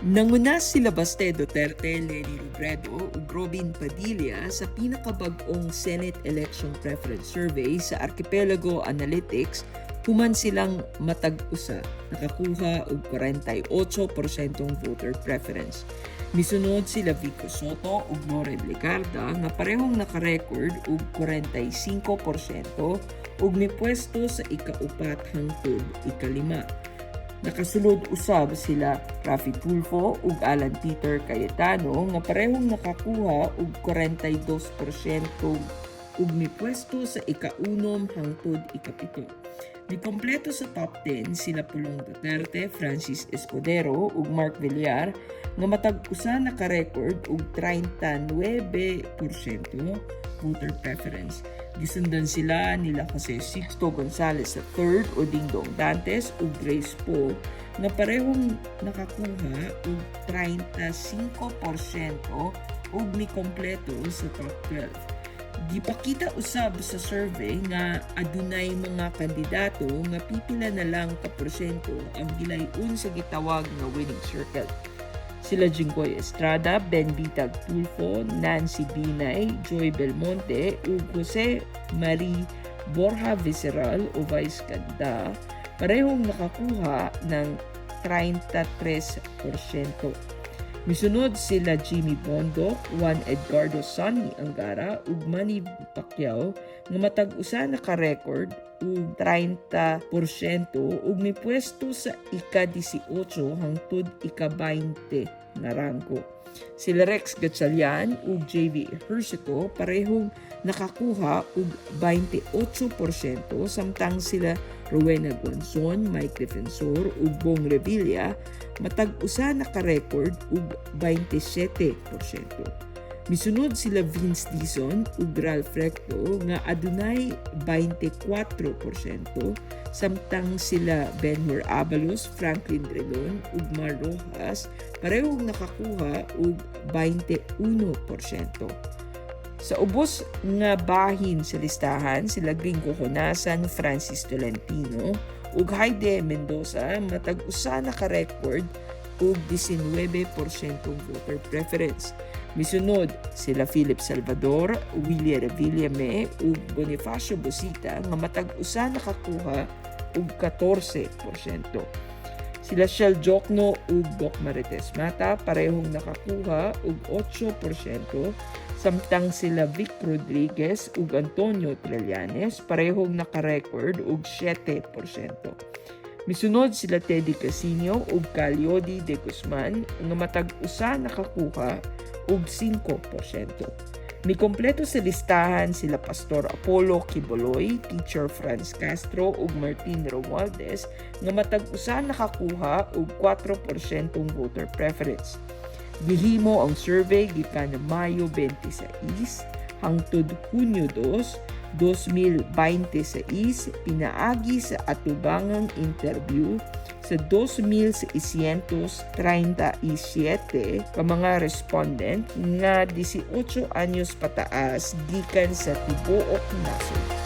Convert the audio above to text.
Nanguna sila Baste Duterte, Leni Robredo ug Robin Padilla sa pinakabag-ong Senate Election Preference Survey sa Archipelago Analytics human silang matag-usa nakakuha og 48% voter preference. Misunod sila Vico Soto ug Loren Legarda nga parehong naka-record og 45% ug mipwesto sa ikaupat hangtod ikalima. Nakasulod usab sila Raffy Tulfo ug Alan Peter Cayetano nga parehong nakakuha og 42% ug mipwesto sa ikaunom hangtod ikapito. Mikompleto sa top 10 sila Pulong Duterte, Francis Escudero ug Mark Villar nga matag-usa naka-record og 39% voter preference. Gisundan sila nila Jose Sixto Gonzales III o Dingdong Dantes ug Grace Poe nga parehong nakakuha og 35% ug mikompleto sa top 12. Gipakita usab sa survey nga adunay mga kandidato nga pipila na lang ka porsyento ang gilay-on sa gitawag nga winning circle. Sila Jinggoy Estrada, Ben Bitag Tulfo, Nancy Binay, Joy Belmonte ug Jose Marie Borja Visceral o Vice Ganda parehong nakakuha ng 33%. Misunod sila Jimmy Bondoc, Juan Edgardo Sonny Angara ug Manny Pacquiao nga matag-usa naka-record ug 30% ug mipwesto sa ika-18 hangtod ika-20 na rangko. Sila Rex Gatchalian ug JV Ejercito parehong nakakuha og 28% samtang sila Rowena Guanzon, Mike Defensor ug Bong Revilla matag-usa naka-record og 27%. Misunod sila Vince Dizon ug Ralph Recto nga adunay 24%, samtang sila Benhur Abalos, Franklin Drilon ug Mar Rojas parehong nakakuha og 21%. Sa ubos nga bahin sa listahan sila Gringo Honasan, Francis Tolentino ug Haide Mendoza matag-usa naka-record og 19% voter preference. Misunod sila Philip Salvador, Willie Revillame ug Bonifacio Busita nga matag-usa nakakuha og 14%. Sila Shell Jokno ug Doc Marites Mata parehong nakakuha og 8%, samtang sila Vic Rodriguez ug Antonio Trillanes parehong naka-record og 7%. Misunod sila Teddy Casino ug Calyodi de Guzman nga matag-usa nakakuha og 5%. Mikompleto sa listahan sila Pastor Apollo Quiboloy, Teacher Franz Castro ug Martin Romualdez nga matag-usa nakakuha og 4% voter preference. Gihimo ang survey gikan Mayo 26 hangtod Hunyo 2, 2026 pinaagi sa atubangang interview sa 2,637 ka mga respondent nga 18 anyos pataas gikan sa tibuok nasod.